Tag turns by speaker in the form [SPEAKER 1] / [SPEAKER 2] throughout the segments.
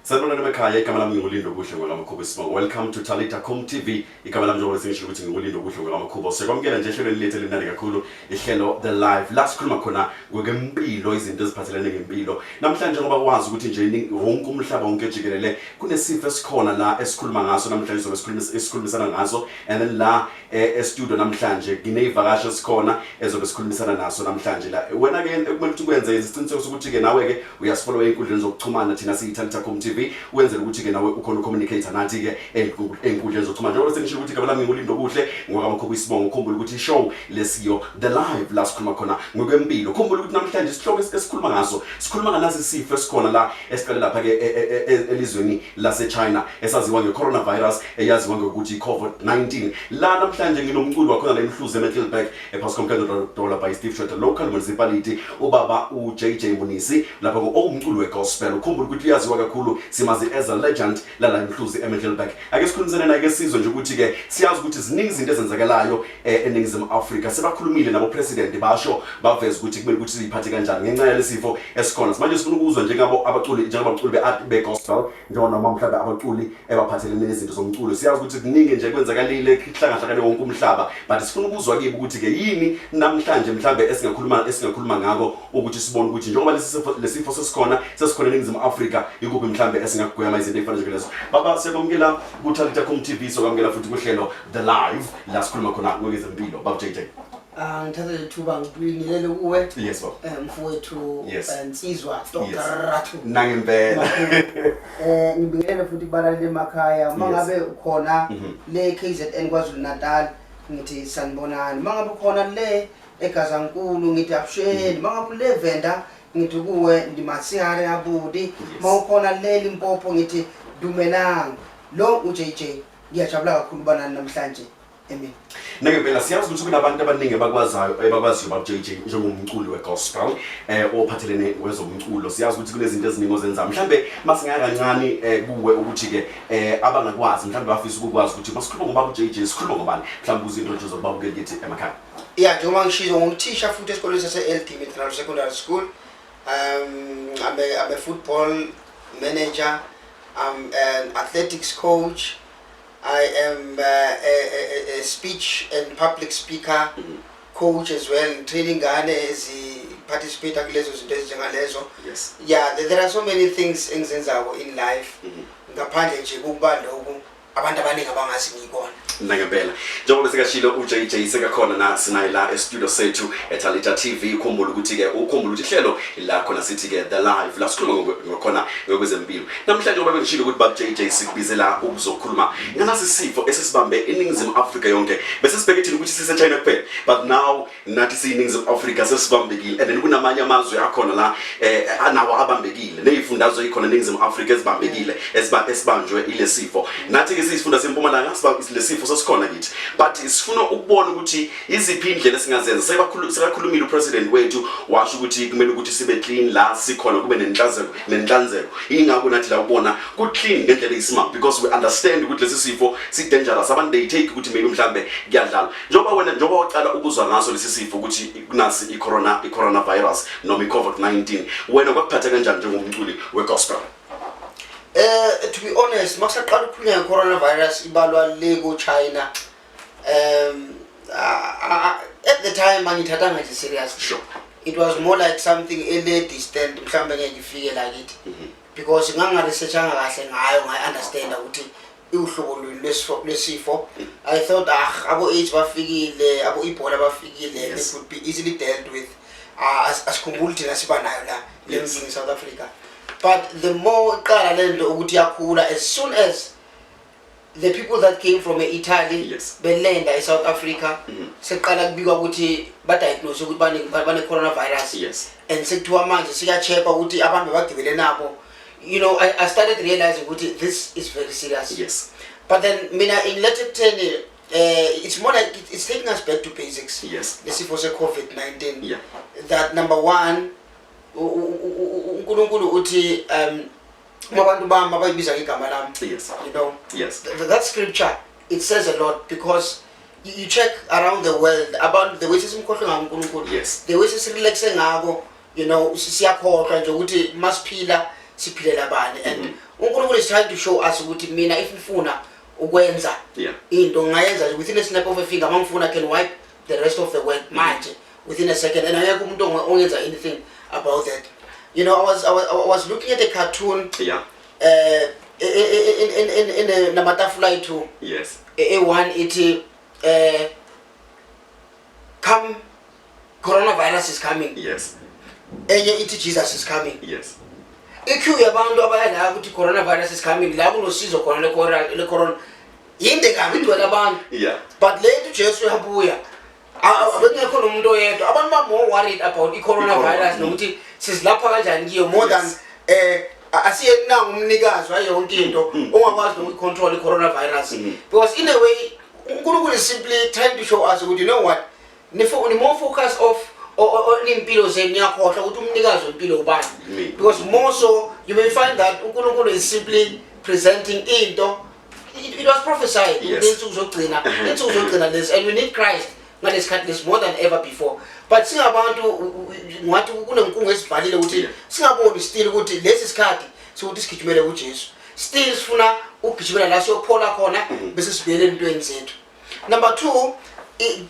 [SPEAKER 1] Sanibona nemakhaya igama lami ngikulindo kuhle ngolamakhubo sibonga. Welcome to Talitha Cumi TV. Igama lami njengoba sengisho ukuthi ngikulindo kuhle ngolamakhubo. Sekwamukela nje ehlelweni lethu elinandi kakhulu ihlelo The Live. La sikhuluma khona ngempilo, izinto eziphathelene ngempilo. Namhlanje ngoba wazi ukuthi nje wonke umhlaba wonke jikelele kunesifo esikhona la esikhuluma ngaso namhlanje esikhulumisana ngaso, and then la e-studio namhlanje gineyivakasho sikhona ezobe sikhulumisana naso namhlanje la. Wena ke ekumele ukuthi ukwenze isiciniseko sokuthi ke nawe ke uyasifollow einkundleni zokuxhumana thina siyiTalitha Cumi TV wenzela ukuthi ke nawe ukhona ucommunicate nathi ke einkundleni zokuxhumana. Njengoba sengisho ukuthi igama lami ngikulindo kuhle ngokamakhulu isibongo. Ukhumbula ukuthi show lesiyo The Live la sikhuluma khona ngokwempilo. Ukhumbula ukuthi namhlanje isihloko esikhuluma ngaso sikhuluma nganazi isifo esikhona la esiqale lapha ke elizweni lase China esaziwa nge-coronavirus eyaziwa ngokuthi COVID-19. La namhlanje nginomculi wakhona la eMhluzi eMiddelburg ephasi komkhandlo by Steve Shota local municipality ubaba uJJ Munisi lapha umculi wegospel. Ukhumbula ukuthi uyaziwa kakhulu simazi as a legend la eMhluzi eMiddelburg. Ake sikhulumisane naye ke sizwe nje ukuthi ke siyazi ukuthi ziningi izinto ezenzakalayo eNingizimu Afrika. Sebakhulumile nabo president basho baveza ukuthi kumele ukuthi siyiphathe kanjani ngenxa yalesifo esikhona. Manje sifuna ukuzwa njengabo abaculi begospel njengoba mhlawumbe abaculi ebaphathelene nezinto zomculo. Siyazi ukuthi kuningi nje kwenzakalile kuhlangahlakane wonke umhlaba, but sifuna ukuzwa kibo ukuthi ke yini namhlanje mhlawumbe esingakhuluma ngako ukuthi sibone ukuthi njengoba lesifo sesikhona eNingizimu Afrika ikuphi mhlawumbe esingakugwema izinto ezifana njengalezo. Baba siyabonga kuTalitha Cumi TV, sokwamukela futhi kuhlelo The Live la sikhuluma khona ngokwezempilo. Baba JJ.
[SPEAKER 2] Ngithatha lethuba ngibingelele kuwe.
[SPEAKER 1] Yes baba.
[SPEAKER 2] Mfowethu Nsizwa Dr. Rathu.
[SPEAKER 1] Nangempela.
[SPEAKER 2] Ngibingelele futhi kubalali emakhaya. Mangabe ukhona le KZN KwaZulu Natal ngithi sanibonani. Mangabe ukhona le eGazankulu ngithi abusheni. Mangabe le Venda ngithi kuwe ndimasihare abudi. Mawukhona le Limpopo ngithi dumelang. Lo uJJ ngiyajabula kakhulu banani namhlanje. Amen.
[SPEAKER 1] Nangempela siyazi ukuthi kunabantu abaningi abakwaziyo baba JJ njengomculi wegospel ophathelene kwezomculo. Siyazi ukuthi kunezinto eziningi ozenza. Mhlambe masingaya kancane kuwe ukuthi ke abangakwazi mhlambe bafisa ukukwazi ukuthi masikhuluma ngobaba JJ sikhuluma ngobani mhlambe uzinto nje zokubabukela kithi emakhaya.
[SPEAKER 2] Yeah, njengoba ngishizo nguthisha futhi esikoleni sase-LD International Secondary School. I'm a football manager. I'm an athletics coach. I am a speech and public speaker coach as well, training as participate kulezo zinto ezinjengalezo.
[SPEAKER 1] Yes.
[SPEAKER 2] Yeah, there are so many things engizenzayo in life. Ngaphandle nje kuba lokho abantu abaningi abangazi ngikona.
[SPEAKER 1] Nangempela njengoba sekashilo uJJ sekakhona na sinayila e-studio sethu eTalitha TV. Ukhumbula ukuthi ke ihlelo la khona sithi ke The Live la sikhuluma ngokhona ngokwezempilo. Namhlanje ngoba bengishilo ukuthi baba JJ sikubizela ukuzokhuluma nganasi isifo esesibambe eNingizimu Afrika yonke. Bese sibheke thina ukuthi sise China kuphela, but now nathi siyiNingizimu Afrika sesibambekile, and then kunamanye amazwe akhona la anawo abambekile nezifundazwe ikhona eNingizimu Afrika ezibambekile esibanjwe ile sifo. Nathi ke sisifunda seMpumalanga sibambile lesifo sesikhona kithi, but sifuna ukubona ukuthi iziphi indlela esingazenza. Sekakhulumile upresident wethu washo ukuthi kumele ukuthi sibe clean la sikhona, kube nenhlanzeko. Ingakho nathi la ubona ku clean ngendlela eyisimanga, because we understand ukuthi lesi sifo si dangerous. Abantu they take ukuthi maybe mhlambe kuyadlala. Njengoba waqala ukuzwa ngaso lesi sifo ukuthi kunasi i-coronavirus noma i-COVID-19, wena kwakuphatha kanjani njengomculi wegospel?
[SPEAKER 2] To be honest, makusaqala ukukhulunywa nge-coronavirus ibalwa le China. At the time angithathanga nje serious.
[SPEAKER 1] Sure.
[SPEAKER 2] It was more like something distant mhlambe ngeke ngifike la kithi. Because ngangaresearchanga kahle ngayo understand ukuthi uhlobo lwesifo. I thought abo AIDS bafikile, abo Ebola bafikile, it would be easily dealt with. Asikhumbuli thina siba nayo la in South Africa. But the more qala lento ukuthi yakhula, as soon as the people that came from Italy belanda eSouth Africa seqala kubikwa ukuthi ba diagnose ukuthi bane coronavirus, and sekuthiwa manje siyacheck ukuthi abantu bagibele nabo. You know, I started realizing ukuthi this is very serious.
[SPEAKER 1] Yes.
[SPEAKER 2] But then mina in later tenure it's more like it's taking us back to basics.
[SPEAKER 1] Yes.
[SPEAKER 2] The sifo se-COVID-19.
[SPEAKER 1] Yeah.
[SPEAKER 2] That number one, uNkulunkulu uthi abantu bami abayibiza ngegama lami.
[SPEAKER 1] Yes.
[SPEAKER 2] You know.
[SPEAKER 1] Yes.
[SPEAKER 2] That scripture, it says a lot, because you check around the world about the way sesimkhohlwe ngaNkulunkulu.
[SPEAKER 1] Yes.
[SPEAKER 2] The way sesirelaxe ngako, you know, siyakhohlwa nje ukuthi masiphila siphilela bani. And uNkulunkulu is trying to show us ukuthi mina if ngifuna ukwenza into ngayenza within a snap of a finger. Mangifuna can wipe the rest of the work manje within a second, and ayekho umuntu ongenza anything about that. You know, I was looking at a cartoon in a Namatafulai too.
[SPEAKER 1] Yes.
[SPEAKER 2] A1 it come, coronavirus is coming.
[SPEAKER 1] Yes.
[SPEAKER 2] It Jesus is coming.
[SPEAKER 1] Yes.
[SPEAKER 2] Iku yabantu abayala ukuthi coronavirus is coming la kunosizo khona le corona yinde kabi igcwele abantu.
[SPEAKER 1] Yeah.
[SPEAKER 2] But lethu Jesu yabuya abengekho nomuntu oyedwa abantu ba more worried about coronavirus nokuthi sizilapha kanjani kiyo more than asiyenanga umnikazi wa yonke into ongakwazi nokucontrol coronavirus. Because in a way uNkulunkulu is simply trying to show us ukuthi you know what ni more focus of impilo zenu yakhohlwa ukuthi umnikazi wempilo ubani. Because more so you may find that uNkulunkulu is simply presenting into it was prophesied insuku zokugcina this, and we need Christ this more than ever before. But singabantu ngathi kunenkungu esivalile ukuthi singaboni still ukuthi lesi sikhathi sokuthi sigijimele kuJesu, still sifuna ukugijimela la siyophola khona bese sibuyele entweni zethu. Number 2,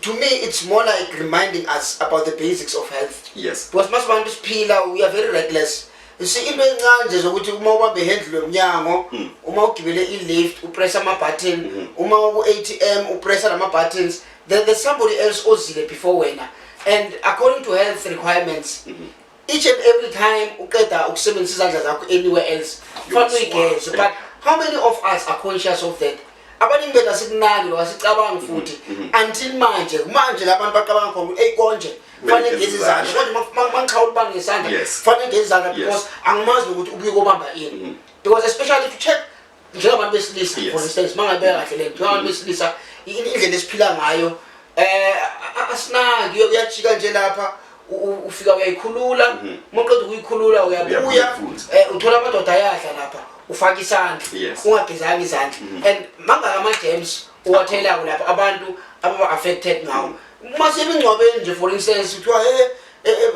[SPEAKER 2] to me it's more like reminding us about the basics of health.
[SPEAKER 1] Yes.
[SPEAKER 2] Because masibantu siphila, we are very reckless. You see into encane zokuthi uma ubambe handle yomnyango, uma ugibele i-lift upress ama button, uma u-ATM upress ama buttons, there's somebody else ozile before wena. And according to health requirements, each and every time uqeda ukusebenzisa izandla zakho anywhere else kufanele uyigeze. But how many of us are conscious of that? Abaningi bethu asikunaki lo asicabanga futhi until manje labantu baqabanga khona konje kufanele ngeze izandla kodwa mangikhawula ubanga ngesandla kufanele ngeze izandla because angimazi ukuthi ubuye kobamba ini. Because especially if you check njengabantu besilisa for instance mangabeka kahle le njengabantu besilisa indlela esiphila ngayo asinaki uyajika nje lapha ufika uyayikhulula maqeda ukuyikhulula uyabuya uthola amadoda ayadla lapha ufaka isandla ungagezanga izandla and mangaka ama germs uwathelako lapha abantu ababa affected ngawo mase ebingcwabeni nje for instance uthiwa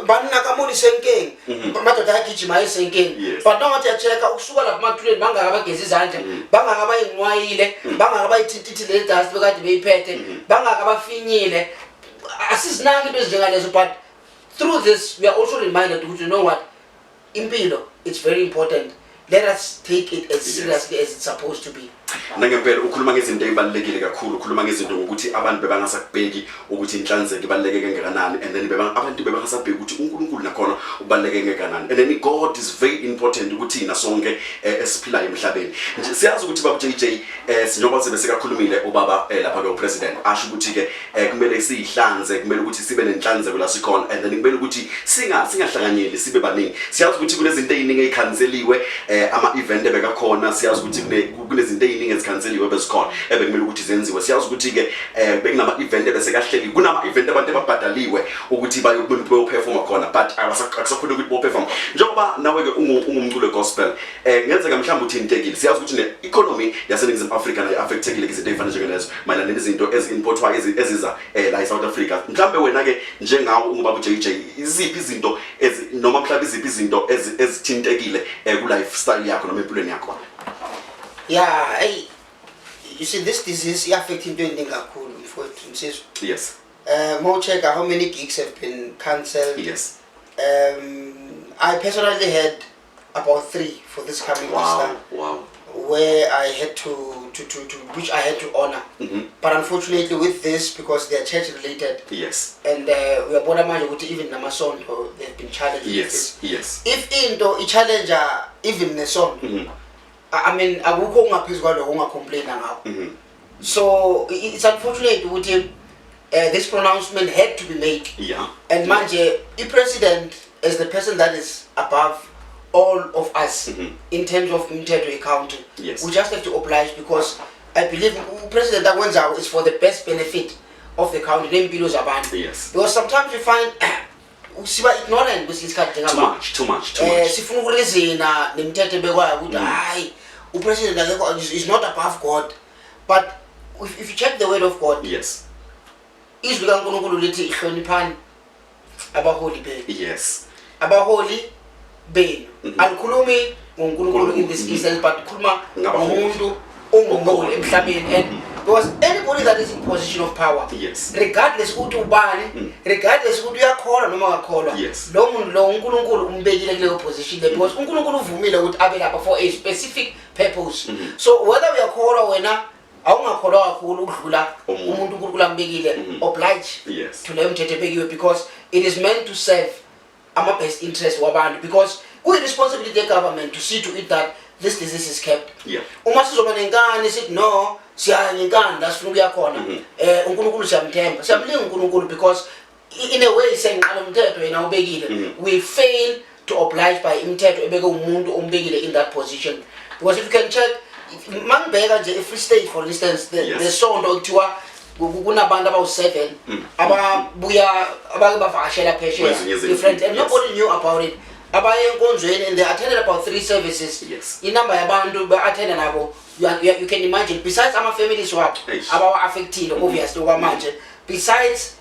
[SPEAKER 2] banina kamoli senkeng amadoda ayagijima esenkeng but nawuthi yacheka ukusuka lapha emathuleni bangaka bageza izandla bangaka bayinqwayile bangaka bayithintithile le dust bekade beyiphethe bangaka bafinyile asizinaki into ezinjengalezo. But through this we are also reminded to know what impilo it's very important. Let us take it as seriously as it's supposed to be.
[SPEAKER 1] Nangempela ukhuluma ngezinto ezibalekile kakhulu, ukhuluma ngezinto ngokuthi abantu bebangasakubheki ukuthi inhlanzeko ibaleke kangakanani, and then abantu bebangasabheki ukuthi uNkulunkulu nakhona ubaleke kangakanani. And then God is very important ukuthi thina sonke esiphila emhlabeni. Nje siyazi ukuthi baba JJ sinjoba sebesekakhulumile ubaba lapha ke upresident asho ukuthi ke kumele sihlanze, kumele ukuthi sibe nenhlanzeko la sikhona, and then kumele ukuthi singahlanganyeli sibe baningi. Siyazi ukuthi kunezinto eziningi ezikhanseliwe ama event ebekakhona, siyazi ukuthi kunezinto eziningi ezikhanseliwe bezikhona ebekumele ukuthi zenziwe. Siyazi ukuthi ke bekunama event bese kahleli kunama event abantu ababhadaliwe ukuthi bayoperforma khona, but akusakhona ukuthi boperform. Njengoba nawe ke ungumculo gospel ngenzeka mhlawumbe uthintekile. Siyazi ukuthi ne economy yaseNingizimu Afrika nayo affectekile izinto ezifana njengalezo mayelana nezinto ezi-importwa eziza la eSouth Africa. Mhlawumbe wena ke njengawo ungubaba JJ iziphi izinto noma mhlawumbe iziphi izinto ezithintekile ku lifestyle yakho noma empilweni yakho?
[SPEAKER 2] Yeah, you see this disease affecting into kakhulu mfowethu msizwe.
[SPEAKER 1] Yes.
[SPEAKER 2] More check how many gigs have been cancelled.
[SPEAKER 1] Yes.
[SPEAKER 2] I personally had about 3 for this coming Easter.
[SPEAKER 1] Wow.
[SPEAKER 2] Where I had to which I had to honor. But unfortunately with this, because they are church related.
[SPEAKER 1] Yes.
[SPEAKER 2] And we are born manje ukuthi even namason they've been challenged.
[SPEAKER 1] Yes. Yes.
[SPEAKER 2] If into a challenger even neson. I mean, akukho ungaphezulu kwaloko ungacomplaina ngawo. So it's unfortunate ukuthi this pronouncement had to be made.
[SPEAKER 1] Yeah.
[SPEAKER 2] And manje president as the person that is above all of us in terms of umthetho accounting.
[SPEAKER 1] Yes.
[SPEAKER 2] We just have to oblige because I believe president akwenzayo is for the best benefit of the country nempilo zabantu.
[SPEAKER 1] Yes.
[SPEAKER 2] Because sometimes we find siba ignorant kwesikhathi njengabantu.
[SPEAKER 1] Too much.
[SPEAKER 2] Sifuna ukurizina nemithetho ebekwayo ukuthi hayi upresident akekho is not above God. But if you check the word of God,
[SPEAKER 1] yes,
[SPEAKER 2] izwi kaNkulunkulu lithi ihloniphani abaholi bethu.
[SPEAKER 1] Yes.
[SPEAKER 2] Abaholi benu alikhulumi ngoNkulunkulu in this instance but khuluma ngomuntu ongumholi emhlabeni and because anybody that is in position of power regardless ukuthi ubani regardless ukuthi uyakholwa noma akakholwa lo muntu lo uNkulunkulu umbekile kuleyo position there because uNkulunkulu uvumile ukuthi abe lapha for a specific purpose so whether uyakholwa wena awungakholwa kakhulu ukudlula umuntu uNkulunkulu ambekile oblige to leyo mthetho ebekiwe because it is meant to serve ama best interest wabantu because kuyi responsibility of government to see to it that this disease is kept uma sizoba nenkani sithi no siya ngenkani la sifuna ukuyakhona uNkulunkulu siyamthemba siyamlinga uNkulunkulu because in a way senqala umthetho yena ubekile we fail to oblige by imithetho ebeke umuntu ombekile in that position because if you can check mangibheka nje Free State for instance the sonto ekuthiwa kunabantu abawu7 ababuya abavakashela phesheya different and nobody knew about it abaye enkonzweni and they attended about 3 services inamba yabantu ba-attenda nabo you can imagine besides ama-families wabo abawa-affectile obviously kwamanje besides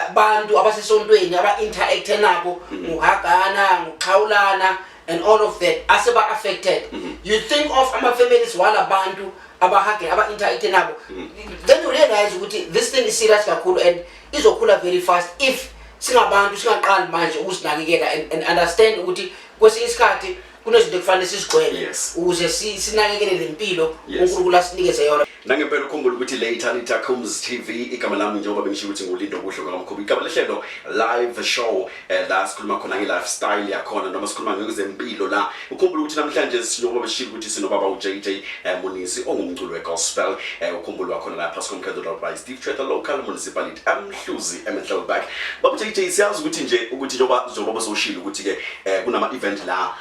[SPEAKER 2] abantu abasesontweni aba-interacte nabo ngokuhagana ngokuxhawulana and all of that aseba-affected you think of ama-families walabantu abahage aba-interacte nabo then you realize ukuthi this thing is serious kakhulu and izokhula very fast if singabantu singaqali manje ukusinakekela and understand ukuthi kwesinye isikhathi kunezinto ekufanele sizigwele ukuze sinakekele lempilo uNkulunkulu asinikeze yona
[SPEAKER 1] nangempela ukhumbula ukuthi le Talitha Cumi TV igama lami njengoba bengisho ukuthi ngulindo kuhle ngaMkhuba igama lehlelo live show la sikhuluma khona nge-lifestyle yakhona noma sikhuluma ngezempilo la ukhumbula ukuthi namhlanje sinyoba beshilo ukuthi sinobaba uJJ Munisi ongumculi wegospel ukhumbula khona la phasi komkhedlo by Steve Treta local municipality Mhluzi eMiddelburg baba JJ siyazi ukuthi nje ukuthi njoba soshilo ukuthi ke kunama event la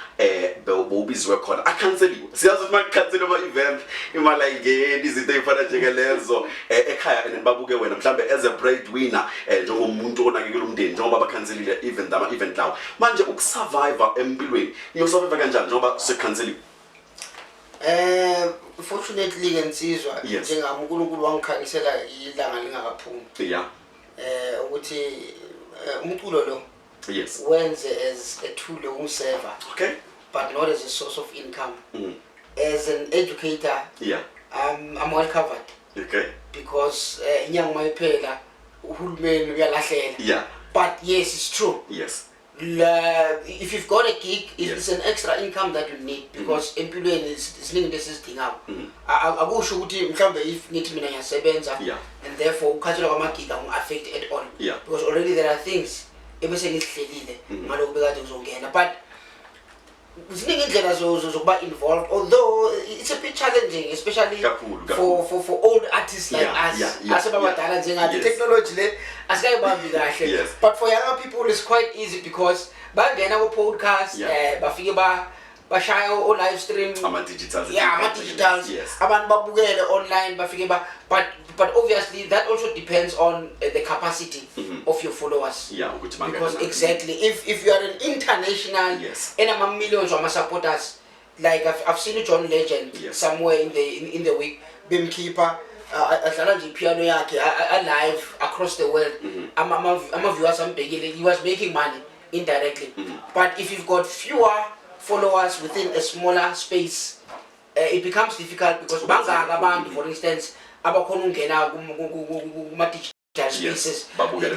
[SPEAKER 1] bobizwe khona akhanseliwe siyazi ukuthi makhanseliwe ama event imali ayingeni izinto eyifana njengelezo ekhaya babuke wena mhlambe as a breadwinner njengomuntu onakekela umndeni njengoba bakhanselile even ama event lawo manje ukusurvive empilweni uyosurvive kanjani njengoba sekhanseliwe
[SPEAKER 2] fortunately ngensizwa njengami uNkulunkulu wangikhanyisela ilanga lingakaphumi ukuthi umculo lo wenze as a tool yokumserva but not as a source of income as an educator I'm well covered because inyanga mayiphela uhulumeni uyalahlela but yes it's true if you've got a gig it's an extra income that you need because empilweni isiningi lesizidingayo akusho ukuthi mhlambe if nithi mina ngiyasebenza and therefore ukhathelwa kwamagig akungi-affect at all because already there are things ebese ngisihlelile ngalokho bekade ngizongena but ziningi indlela zokuba involved although it's a bit challenging especially for old artists like us asebabadala njengathi technology le asikayibambi kahle but for younger people it's quite easy because bangena ku podcast bafike bashaya o live stream ama digitals abantu babukele online bafike but obviously that also depends on the capacity of your followers because exactly if you are an international and ama millions of supporters like I've seen John Legend somewhere in the week bimkeeper adlala nje piano yakhe live across the world ama viewers ambekile he was making money indirectly but if you've got fewer followers within a smaller space it becomes difficult because bangaka abantu for instance abakhona ungena kuma digital spaces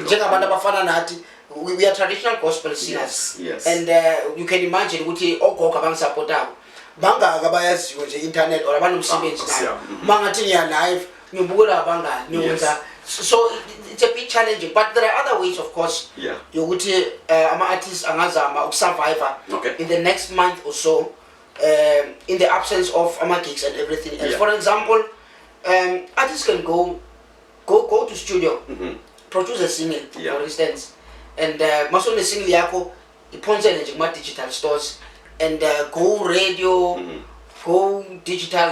[SPEAKER 2] njengabantu abafana nathi we are traditional gospel singers and you can imagine ukuthi ogogo abangisupportako bangaka bayaziwe nje internet or abanomsebenzi nayo mangathi ngiya live ngibukela abangani ngiyenza so it's a bit challenging but there are other ways of course yokuthi ama artists angazama ukusurvive in the next month or so in the absence of ama gigs and everything else for example artists can go to studio produce a single for instance and masone single yakho iphonsele nje kuma digital stores and go radio go digital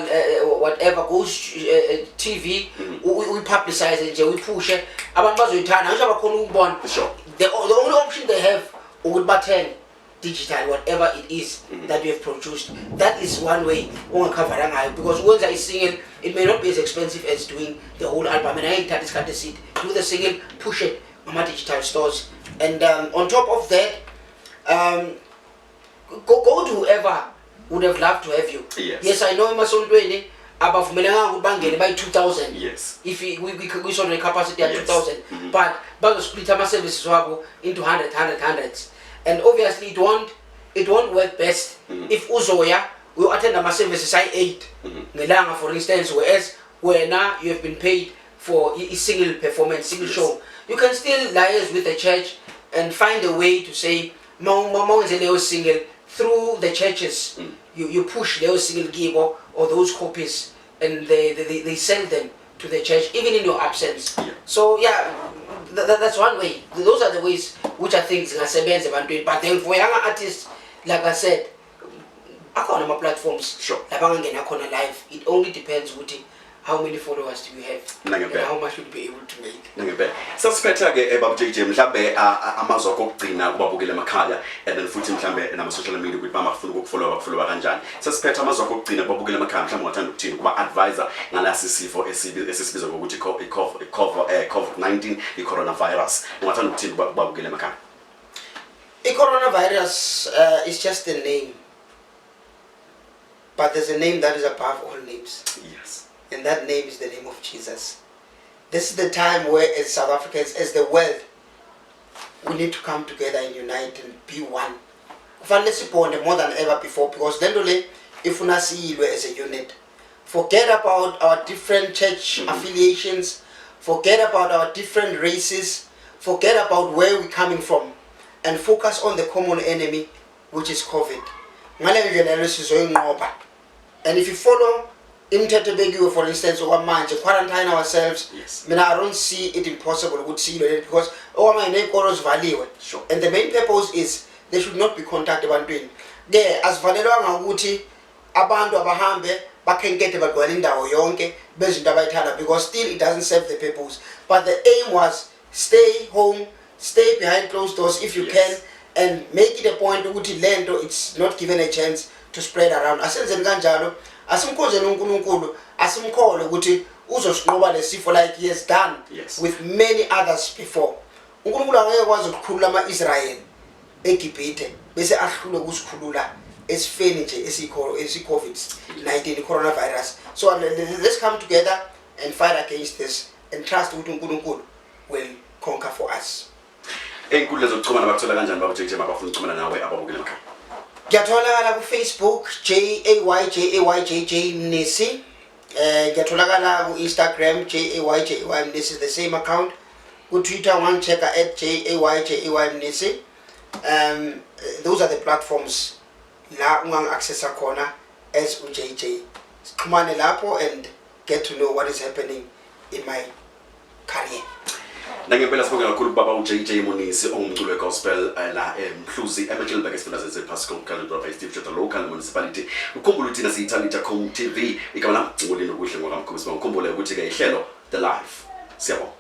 [SPEAKER 2] whatever go TV we publicize nje we push abantu bazoyithanda ngisho abakhona ukubona the only option they have ukuthi bathenge digital whatever it is that you have produced that is one way ongakhavara ngayo because ukwenza isingle it may not be as expensive as doing the whole album and ayithatha isikhathi eside do the single push it on my digital stores and on top of that go to whoever would have loved to have you. Yes, I know emasontweni abavumelanga ukuthi bangene by 2000.
[SPEAKER 1] Yes.
[SPEAKER 2] If we saw the capacity at 2000, but split ama services wabo into 100s, and obviously it won't work best if uzoya we attend ama services I8 ngelanga, for instance, whereas now you have been paid for a single performance, single show. You can still liaise with the church and find a way to say single through the churches. You push those single gibo or those copies, and they sell them to the church even in your absence. So yeah, that's one way. Those are the ways which I think zingasebenza ebantwini. But then for younger artists, like I said, akhona ama platforms labangangena khona live. It only depends ukuthi how many followers do you have and how much you'll be able to make.
[SPEAKER 1] Ngempela. Sasiphetha ke baba JJ mhlambe amazwi akho okugcina kubabukela emakhaya, and then futhi mhlambe nama social media ukuthi bafuna ukufollowa kanjani. Sasiphetha amazwi akho okugcina kubabukela emakhaya mhlambe ungathanda ukuthini kuba advisor ngalasi sifo esisibiza ngokuthi COVID-19 i-coronavirus. Ungathanda ukuthini kubabukela emakhaya?
[SPEAKER 2] I-coronavirus is just a name, but there's a name that is above all names.
[SPEAKER 1] Yes.
[SPEAKER 2] And that name is the name of Jesus. This is the time where, as South Africans, as the world, we need to come together and unite and be one. Kufanele sibonde more than ever before, because then if we see as a unit, forget about our different church affiliations, forget about our different races, forget about where we're coming from, and focus on the common enemy, which is COVID. And if you follow for instance, quarantine ourselves, I don't see it impossible to see it because
[SPEAKER 1] Sure.
[SPEAKER 2] And the main purpose is they should not be contacted about doing there as valelwanga ukuthi abantu abahambe bakhenkethe bagcwala indawo yonke bezinto abayithanda, because still it doesn't serve the purpose. But the aim was stay home, stay behind closed doors if you can, and make it a point ukuthi lento it's not given a chance to spread around. Asenzeni kanjalo, asimkhonzeni uNkulunkulu, asimkhole ukuthi uzosinqoba lesifo like he has done with many others before. uNkulunkulu angeke kwazi ukukhulula ama-Israel eGibhithe bese ahlule ukusikhulula esifeni nje esi-COVID-19 coronavirus. So let's come together and fight against this and trust ukuthi uNkulunkulu will conquer for us.
[SPEAKER 1] Enkundla zokuxhumana bakuthola kanjani baba JJ mabafuna ukuxhumana nawe ababukela emakhaya?
[SPEAKER 2] Ngiyatholakala ku Facebook JAYJAYJJ Mnisi. Ngiyatholakala ku Instagram JAYJAY Mnisi, the same account. Ku Twitter wangichecka @JAYJAY Mnisi. Those are the platforms la ungang-accessa khona as uJJ. Sixhumane lapho and get to know what is happening in my career.
[SPEAKER 1] Nangempela sibonga kakhulu baba uJJ Mnisi ongumculi wegospel la eMhluzi eMiddelburg esifundazweni sePascal Kalendorf Steve Chota Local Municipality. Ukhumbula ukuthi nasiyithalita Cumi TV igama lami ngolino kuhle ngokamkhosi. Ukhumbule ukuthi ke ihlelo The Life. Siyabonga.